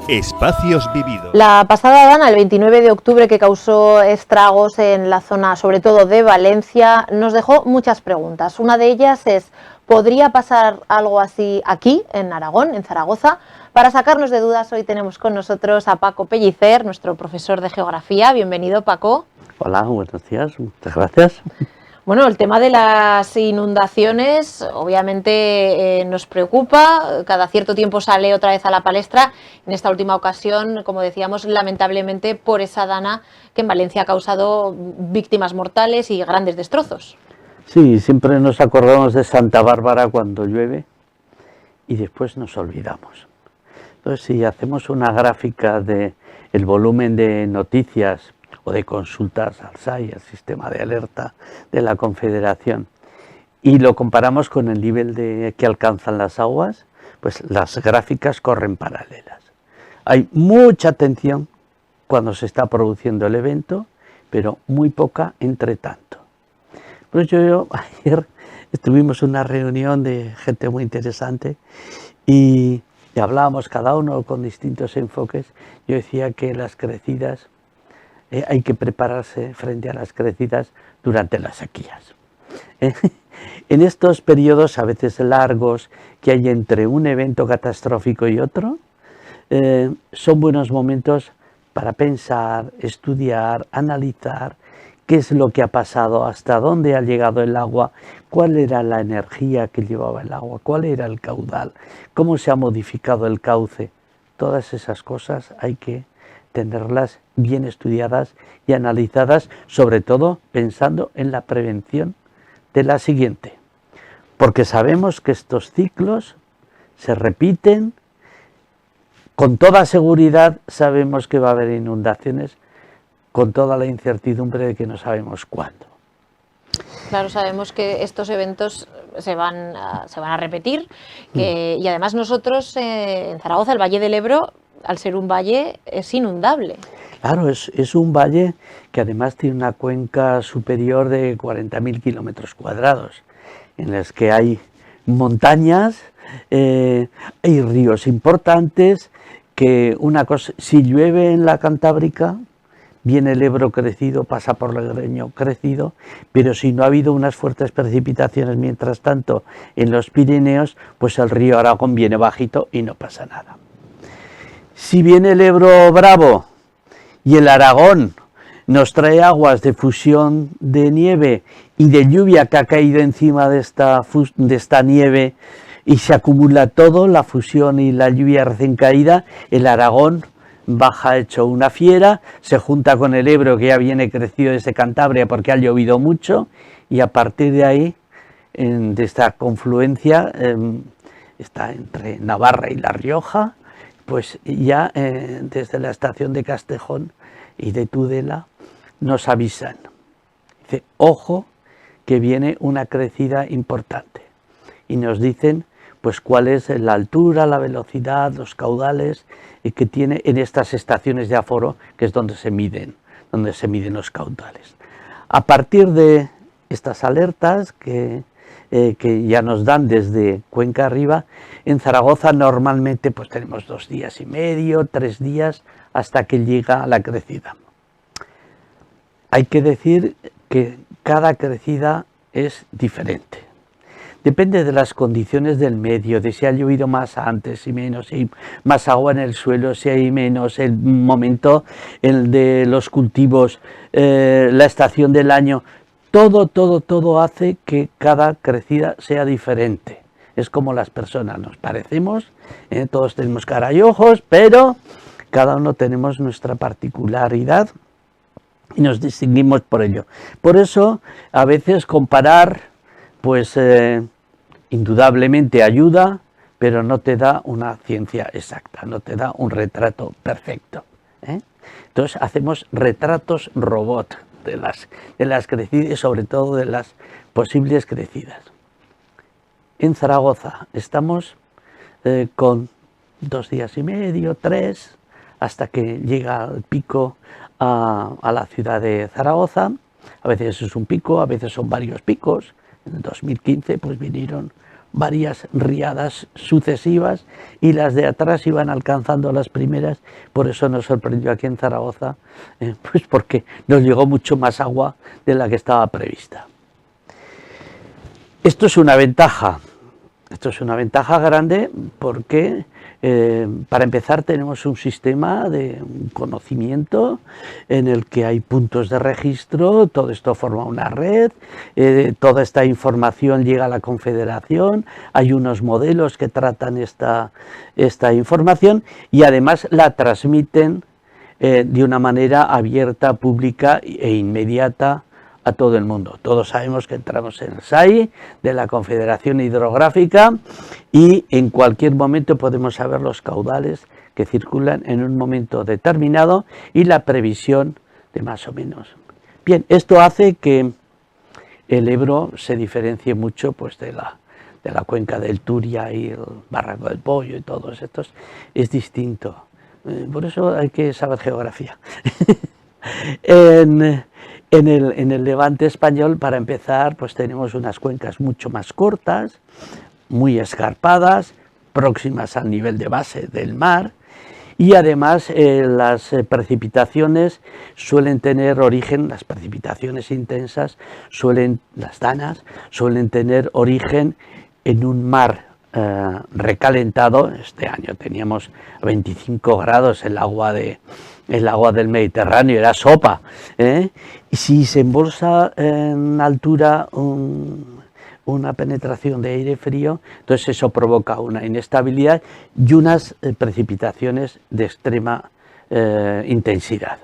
Espacios vividos. La pasada dana, el 29 de octubre, que causó estragos en la zona, sobre todo de Valencia, nos dejó muchas preguntas. Una de ellas es, ¿podría pasar algo así aquí, en Aragón, en Zaragoza? Para sacarnos de dudas, hoy tenemos con nosotros a Paco Pellicer, nuestro profesor de Geografía. Bienvenido, Paco. Hola, buenos días, muchas gracias. Bueno, el tema de las inundaciones obviamente nos preocupa, cada cierto tiempo sale otra vez a la palestra, en esta última ocasión, como decíamos, lamentablemente por esa dana que en Valencia ha causado víctimas mortales y grandes destrozos. Sí, siempre nos acordamos de Santa Bárbara cuando llueve y después nos olvidamos. Entonces, si hacemos una gráfica del volumen de noticias o de consultas al SAI, al sistema de alerta de la Confederación, y lo comparamos con el nivel que alcanzan las aguas, pues las gráficas corren paralelas. Hay mucha atención cuando se está produciendo el evento, pero muy poca entre tanto. Pues yo ayer tuvimos una reunión de gente muy interesante y hablábamos cada uno con distintos enfoques. Yo decía que las crecidas, hay que prepararse frente a las crecidas durante las sequías. En estos periodos, a veces largos, que hay entre un evento catastrófico y otro, son buenos momentos para pensar, estudiar, analizar qué es lo que ha pasado, hasta dónde ha llegado el agua, cuál era la energía que llevaba el agua, cuál era el caudal, cómo se ha modificado el cauce. Todas esas cosas hay que tenerlas bien estudiadas y analizadas, sobre todo pensando en la prevención de la siguiente. Porque sabemos que estos ciclos se repiten, con toda seguridad sabemos que va a haber inundaciones, con toda la incertidumbre de que no sabemos cuándo. Claro, sabemos que estos eventos se van a repetir y además nosotros en Zaragoza, el Valle del Ebro, al ser un valle, es inundable. Claro, es un valle que además tiene una cuenca superior de 40.000 kilómetros cuadrados, en las que hay montañas, hay ríos importantes, que una cosa, si llueve en la Cantábrica, viene el Ebro crecido, pasa por Logroño crecido, pero si no ha habido unas fuertes precipitaciones mientras tanto en los Pirineos, pues el río Aragón viene bajito y no pasa nada. Si viene el Ebro bravo y el Aragón nos trae aguas de fusión de nieve y de lluvia que ha caído encima de esta nieve y se acumula todo, la fusión y la lluvia recién caída, el Aragón baja hecho una fiera, se junta con el Ebro que ya viene crecido desde Cantabria porque ha llovido mucho y a partir de ahí, de esta confluencia, está entre Navarra y La Rioja, pues ya desde la estación de Castejón y de Tudela nos avisan. Dice, ojo, que viene una crecida importante. Y nos dicen pues cuál es la altura, la velocidad, los caudales que tiene en estas estaciones de aforo, que es donde se miden los caudales. A partir de estas alertas que ya nos dan desde Cuenca arriba, en Zaragoza normalmente pues tenemos 2 días y medio, 3 días, hasta que llega la crecida. Hay que decir que cada crecida es diferente. Depende de las condiciones del medio, de si ha llovido más antes y menos, si hay más agua en el suelo, si hay menos, el momento de los cultivos, la estación del año. Todo hace que cada crecida sea diferente. Es como las personas, nos parecemos, todos tenemos cara y ojos, pero cada uno tenemos nuestra particularidad y nos distinguimos por ello. Por eso, a veces comparar, pues indudablemente ayuda, pero no te da una ciencia exacta, no te da un retrato perfecto. Entonces hacemos retratos robot de las crecidas y sobre todo de las posibles crecidas. En Zaragoza estamos con 2 días y medio, 3, hasta que llega el pico a la ciudad de Zaragoza. A veces es un pico, a veces son varios picos. En el 2015 pues vinieron varias riadas sucesivas y las de atrás iban alcanzando las primeras. Por eso nos sorprendió aquí en Zaragoza, pues porque nos llegó mucho más agua de la que estaba prevista. Esto es una ventaja grande porque para empezar tenemos un sistema de conocimiento en el que hay puntos de registro, todo esto forma una red, toda esta información llega a la Confederación, hay unos modelos que tratan esta información y además la transmiten de una manera abierta, pública e inmediata a todo el mundo. Todos sabemos que entramos en el SAI de la Confederación Hidrográfica y en cualquier momento podemos saber los caudales que circulan en un momento determinado y la previsión de más o menos. Bien, esto hace que el Ebro se diferencie mucho pues, de la cuenca del Turia y el Barranco del Pollo y todos estos. Es distinto. Por eso hay que saber geografía. En el Levante español, para empezar, pues tenemos unas cuencas mucho más cortas, muy escarpadas, próximas al nivel de base del mar, y además las precipitaciones suelen tener origen, las precipitaciones intensas, las danas, suelen tener origen en un mar recalentado. Este año teníamos 25 grados el agua del Mediterráneo, era sopa, y si se embolsa en altura una penetración de aire frío, entonces eso provoca una inestabilidad y unas precipitaciones de extrema intensidad.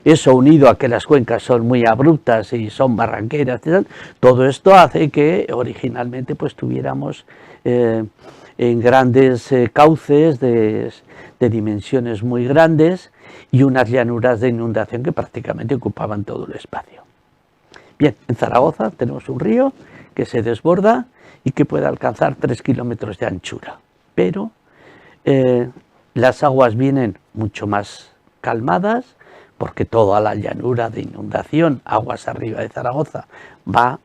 Eso unido a que las cuencas son muy abruptas y son barranqueras, todo esto hace que originalmente pues tuviéramos en grandes cauces de dimensiones muy grandes y unas llanuras de inundación que prácticamente ocupaban todo el espacio. Bien, en Zaragoza tenemos un río que se desborda y que puede alcanzar 3 kilómetros de anchura, pero las aguas vienen mucho más calmadas porque toda la llanura de inundación, aguas arriba de Zaragoza, va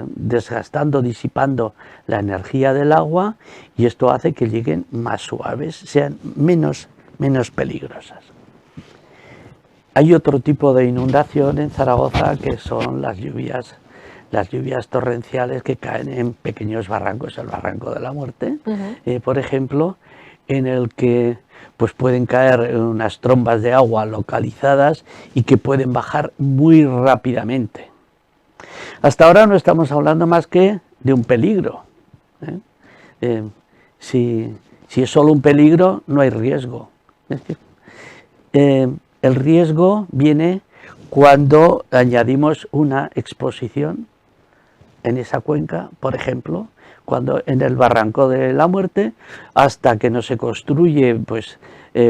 desgastando, disipando la energía del agua y esto hace que lleguen más suaves, sean menos peligrosas. Hay otro tipo de inundación en Zaragoza que son las lluvias torrenciales que caen en pequeños barrancos, el Barranco de la Muerte, por ejemplo, en el que pues pueden caer unas trombas de agua localizadas y que pueden bajar muy rápidamente. Hasta ahora no estamos hablando más que de un peligro. Si es solo un peligro, no hay riesgo. El riesgo viene cuando añadimos una exposición en esa cuenca, por ejemplo, cuando en el Barranco de la Muerte, hasta que no se construye pues,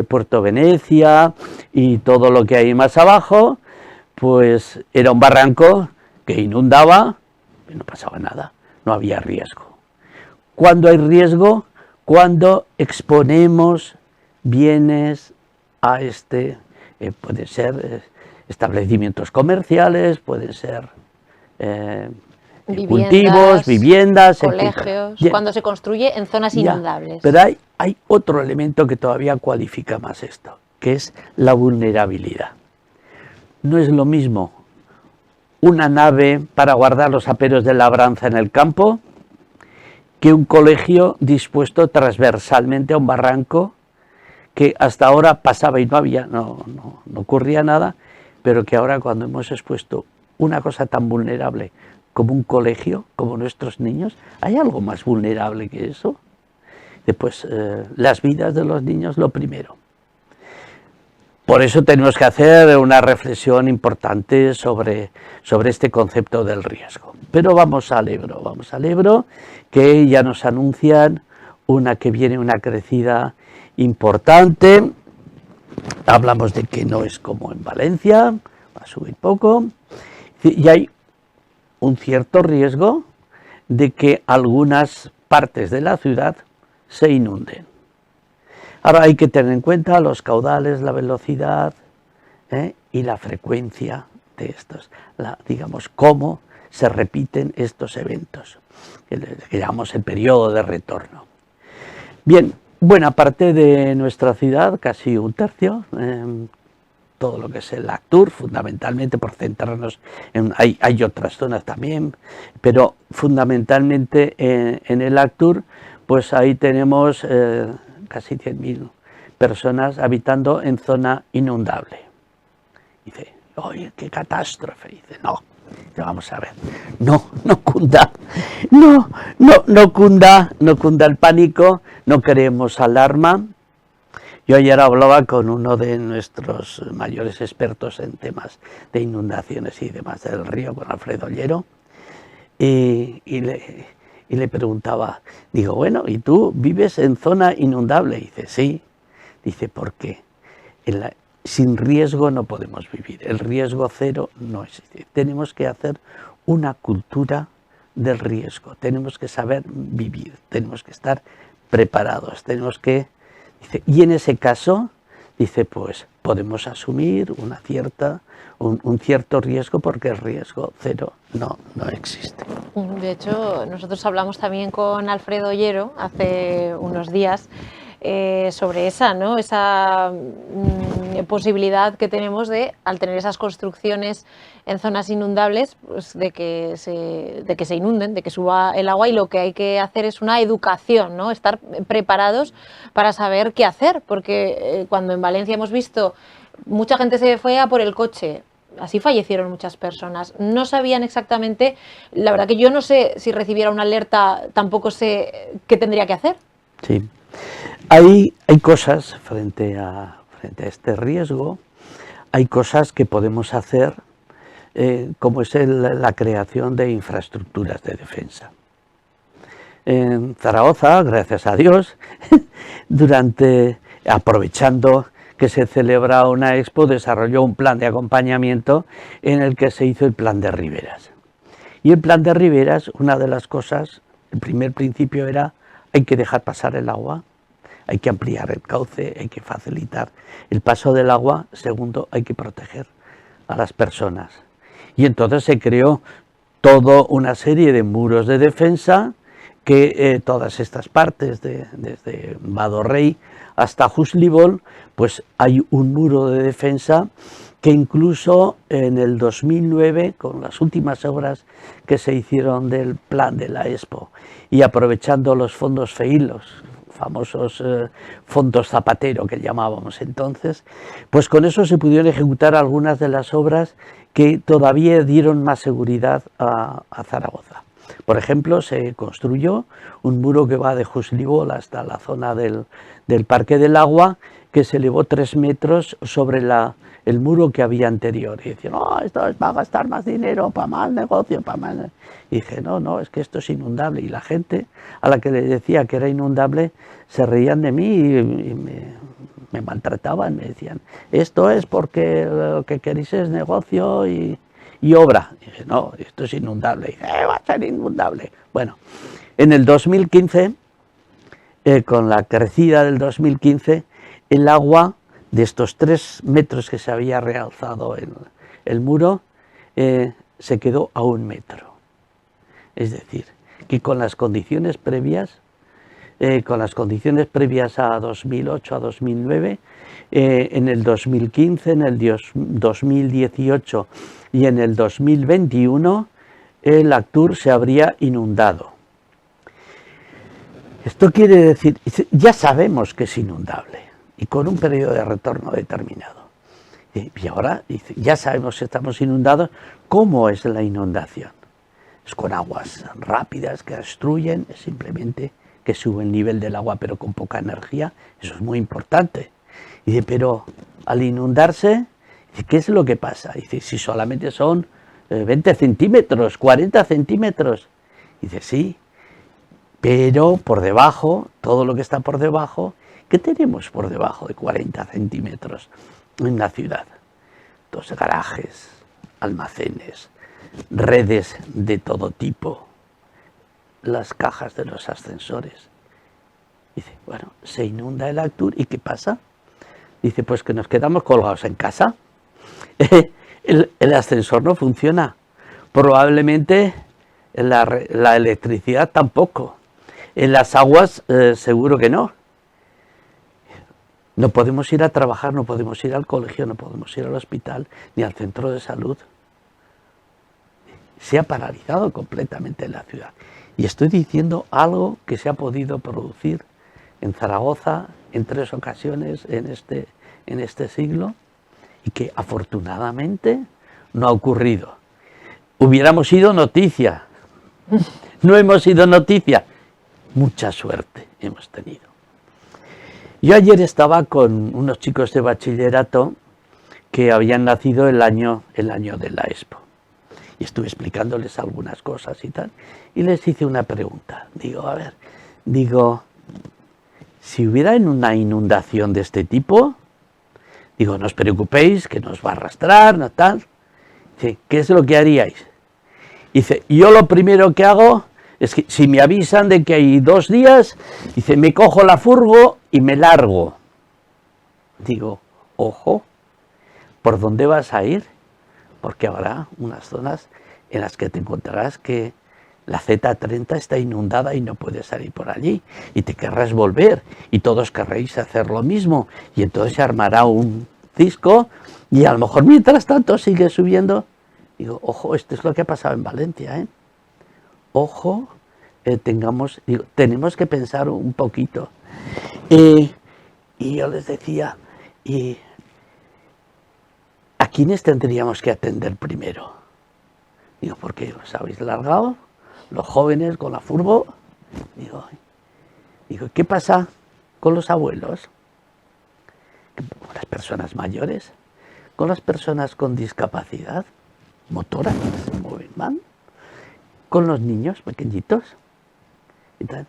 Puerto Venecia y todo lo que hay más abajo, pues era un barranco que inundaba y no pasaba nada, no había riesgo. ¿Cuándo hay riesgo? Cuando exponemos bienes a pueden ser establecimientos comerciales, pueden ser cultivos, viviendas, colegios, cuando se construye en zonas inundables. Pero hay otro elemento que todavía cualifica más esto, que es la vulnerabilidad. No es lo mismo una nave para guardar los aperos de labranza en el campo que un colegio dispuesto transversalmente a un barranco que hasta ahora pasaba y no ocurría nada, pero que ahora cuando hemos expuesto una cosa tan vulnerable como un colegio, como nuestros niños, ¿hay algo más vulnerable que eso? Después, las vidas de los niños, lo primero. Por eso tenemos que hacer una reflexión importante sobre este concepto del riesgo. Pero vamos al Ebro, que ya nos anuncian que viene una crecida importante. Hablamos de que no es como en Valencia, va a subir poco, y hay un cierto riesgo de que algunas partes de la ciudad se inunden. Ahora hay que tener en cuenta los caudales, la velocidad y la frecuencia de estos, digamos, cómo se repiten estos eventos, que llamamos el periodo de retorno. Bien, buena parte de nuestra ciudad, casi un tercio, todo lo que es el Actur, fundamentalmente por centrarnos hay otras zonas también, pero fundamentalmente en el Actur, pues ahí tenemos casi 100.000 personas habitando en zona inundable. Dice, oye, qué catástrofe. Dice, no, vamos a ver, no cunda el pánico, no queremos alarma. Yo ayer hablaba con uno de nuestros mayores expertos en temas de inundaciones y demás del río, con Alfredo Ollero, y le preguntaba, digo, bueno, ¿y tú vives en zona inundable? Y dice, sí. Dice, ¿por qué? Sin riesgo no podemos vivir, el riesgo cero no existe. Tenemos que hacer una cultura del riesgo, tenemos que saber vivir, tenemos que estar preparados, tenemos que... Dice, y en ese caso, dice, pues podemos asumir un cierto riesgo porque el riesgo cero no existe. De hecho, nosotros hablamos también con Alfredo Ollero hace unos días sobre esa posibilidad que tenemos de, al tener esas construcciones en zonas inundables, pues de que se inunden, de que suba el agua, y lo que hay que hacer es una educación, ¿no? Estar preparados para saber qué hacer, porque cuando en Valencia hemos visto mucha gente se fue a por el coche, así fallecieron muchas personas, no sabían exactamente, la verdad que yo no sé si recibiera una alerta, tampoco sé qué tendría que hacer. Sí. Hay cosas frente a este riesgo, hay cosas que podemos hacer, como es la creación de infraestructuras de defensa. En Zaragoza, gracias a Dios, aprovechando que se celebra una expo, desarrolló un plan de acompañamiento en el que se hizo el plan de riberas. Y el plan de riberas, una de las cosas, el primer principio era, hay que dejar pasar el agua, hay que ampliar el cauce, hay que facilitar el paso del agua. Segundo, hay que proteger a las personas. Y entonces se creó toda una serie de muros de defensa que todas estas partes, desde Badorrey hasta Juslibol, pues hay un muro de defensa que incluso en el 2009, con las últimas obras que se hicieron del plan de la Expo, y aprovechando los fondos FEIL, los famosos fondos Zapatero que llamábamos entonces, pues con eso se pudieron ejecutar algunas de las obras que todavía dieron más seguridad a Zaragoza. Por ejemplo, se construyó un muro que va de Juslibol hasta la zona del Parque del Agua, que se elevó 3 metros sobre el muro que había anterior. Y decían, no, esto es para gastar más dinero, para más negocio, para más... Y dije, no, es que esto es inundable. Y la gente a la que le decía que era inundable se reían de mí y me maltrataban, me decían, esto es porque lo que queréis es negocio y obra. Y dije, no, esto es inundable. Y dije, va a ser inundable. Bueno, en el 2015, con la crecida del 2015, el agua de estos 3 metros que se había realzado el muro, se quedó a 1 metro. Es decir, que con las condiciones previas a 2008, a 2009, en el 2015, en el 2018 y en el 2021, el Actur se habría inundado. Esto quiere decir, ya sabemos que es inundable y con un periodo de retorno determinado. Y ahora ya sabemos que estamos inundados. ¿Cómo es la inundación? Es con aguas rápidas que destruyen, es simplemente que sube el nivel del agua pero con poca energía. Eso es muy importante. Y dice, pero al inundarse, ¿qué es lo que pasa? Dice, si solamente son 20 centímetros, 40 centímetros. Dice, sí, pero por debajo, todo lo que está por debajo, ¿qué tenemos por debajo de 40 centímetros en la ciudad? 2 garajes, almacenes, redes de todo tipo, las cajas de los ascensores. Dice, bueno, se inunda el Actur, ¿y qué pasa? Dice, pues que nos quedamos colgados en casa. El ascensor no funciona, Probablemente la electricidad tampoco. En las aguas seguro que no. No podemos ir a trabajar, no podemos ir al colegio, no podemos ir al hospital, ni al centro de salud. Se ha paralizado completamente la ciudad. Y estoy diciendo algo que se ha podido producir en Zaragoza en 3 ocasiones en este siglo y que afortunadamente no ha ocurrido. Hubiéramos sido noticia. No hemos sido noticia. Mucha suerte hemos tenido. Yo ayer estaba con unos chicos de bachillerato que habían nacido el año de la Expo. Y estuve explicándoles algunas cosas y tal. Y les hice una pregunta. Digo, si hubiera una inundación de este tipo, digo, no os preocupéis, que nos va a arrastrar, no tal. Dice, ¿qué es lo que haríais? Dice, yo lo primero que hago es que si me avisan de que hay 2 días, dice, me cojo la furgo y me largo. Digo, ojo, ¿por dónde vas a ir? Porque habrá unas zonas en las que te encontrarás que la Z30 está inundada y no puedes salir por allí, y te querrás volver, y todos querréis hacer lo mismo, y entonces se armará un cisco, y a lo mejor mientras tanto sigue subiendo. Digo, ojo, esto es lo que ha pasado en Valencia, ¿eh? Ojo, tenemos que pensar un poquito. Y yo les decía, ¿a quiénes tendríamos que atender primero? Digo, porque os habéis largado, los jóvenes con la furgo. Digo, ¿qué pasa con los abuelos? ¿Con las personas mayores? ¿Con las personas con discapacidad motora que se mueven mal? ¿Con los niños pequeñitos? Y tal.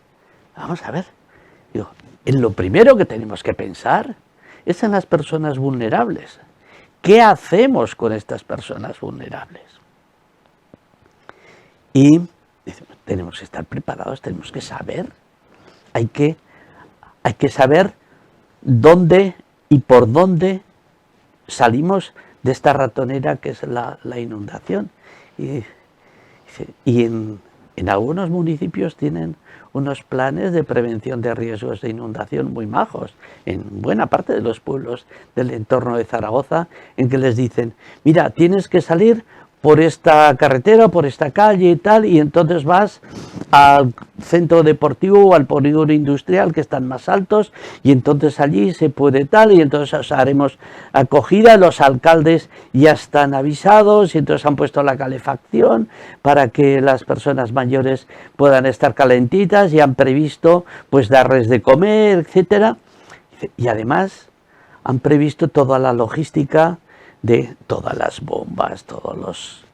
Vamos a ver. Digo, en lo primero que tenemos que pensar es en las personas vulnerables. ¿Qué hacemos con estas personas vulnerables? Y tenemos que estar preparados, tenemos que saber. Hay que saber dónde y por dónde salimos de esta ratonera que es la inundación. Y en algunos municipios tienen unos planes de prevención de riesgos de inundación muy majos, en buena parte de los pueblos del entorno de Zaragoza, en que les dicen, mira, tienes que salir por esta carretera, por esta calle y tal, y entonces vas al centro deportivo o al polígono industrial, que están más altos, y entonces allí se puede tal, y entonces os haremos acogida. Los alcaldes ya están avisados, y entonces han puesto la calefacción para que las personas mayores puedan estar calentitas, y han previsto pues darles de comer, etcétera. Y además han previsto toda la logística de todas las bombas, todos los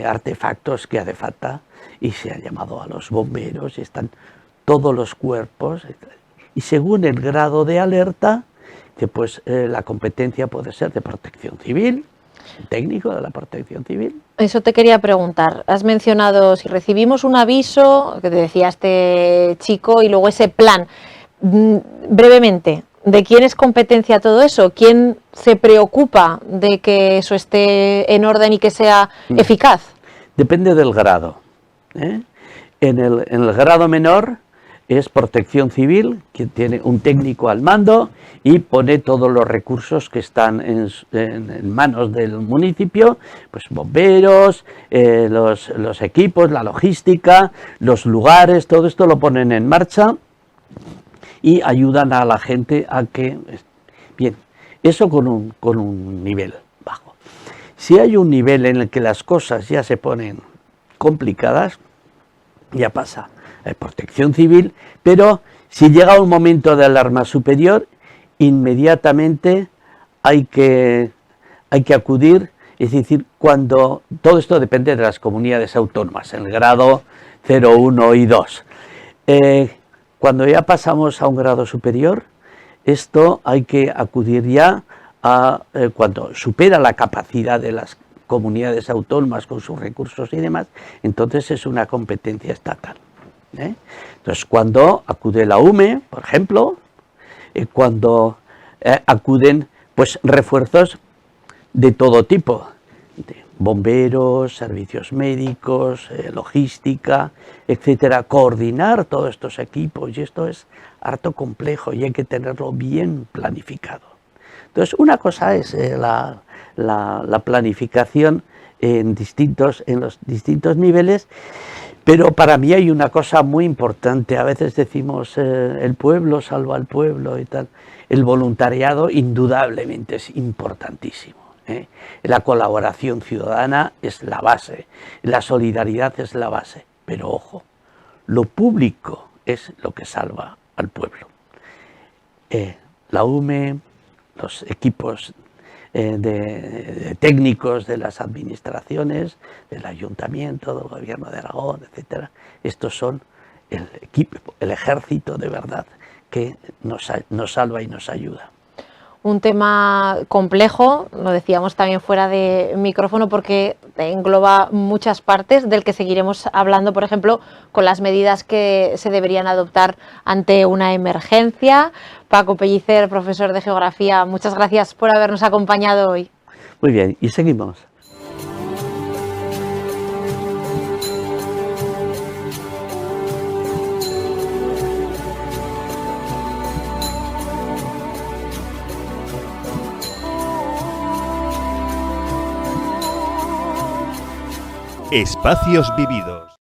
artefactos que hace falta, y se ha llamado a los bomberos, y están todos los cuerpos, y según el grado de alerta, que pues la competencia puede ser de protección civil, técnico de la protección civil. Eso te quería preguntar, has mencionado si recibimos un aviso, que te decía este chico, y luego ese plan, brevemente, ¿de quién es competencia todo eso? ¿Quién se preocupa de que eso esté en orden y que sea eficaz? Depende del grado, ¿eh? En el grado menor es protección civil, que tiene un técnico al mando y pone todos los recursos que están en manos del municipio, pues bomberos, los equipos, la logística, los lugares, todo esto lo ponen en marcha y ayudan a la gente a que... Bien, eso con un nivel bajo. Si hay un nivel en el que las cosas ya se ponen complicadas, ya pasa a protección civil, pero si llega un momento de alarma superior, inmediatamente hay que acudir, es decir, cuando todo esto depende de las comunidades autónomas, el grado 0, 1 y 2. Cuando ya pasamos a un grado superior, esto hay que acudir ya a cuando supera la capacidad de las comunidades autónomas con sus recursos y demás, entonces es una competencia estatal. Entonces, cuando acude la UME, por ejemplo, cuando acuden pues refuerzos de todo tipo, bomberos, servicios médicos, logística, etcétera, coordinar todos estos equipos, y esto es harto complejo y hay que tenerlo bien planificado. Entonces, una cosa es la planificación en los distintos niveles, pero para mí hay una cosa muy importante. A veces decimos el pueblo salva al pueblo y tal. El voluntariado indudablemente es importantísimo. La colaboración ciudadana es la base, la solidaridad es la base, pero ojo, lo público es lo que salva al pueblo. La UME, los equipos de técnicos de las administraciones, del ayuntamiento, del gobierno de Aragón, etcétera, estos son el equipo, el ejército de verdad que nos salva y nos ayuda. Un tema complejo, lo decíamos también fuera de micrófono, porque engloba muchas partes, del que seguiremos hablando, por ejemplo, con las medidas que se deberían adoptar ante una emergencia. Paco Pellicer, profesor de Geografía, muchas gracias por habernos acompañado hoy. Muy bien, y seguimos. Espacios vividos.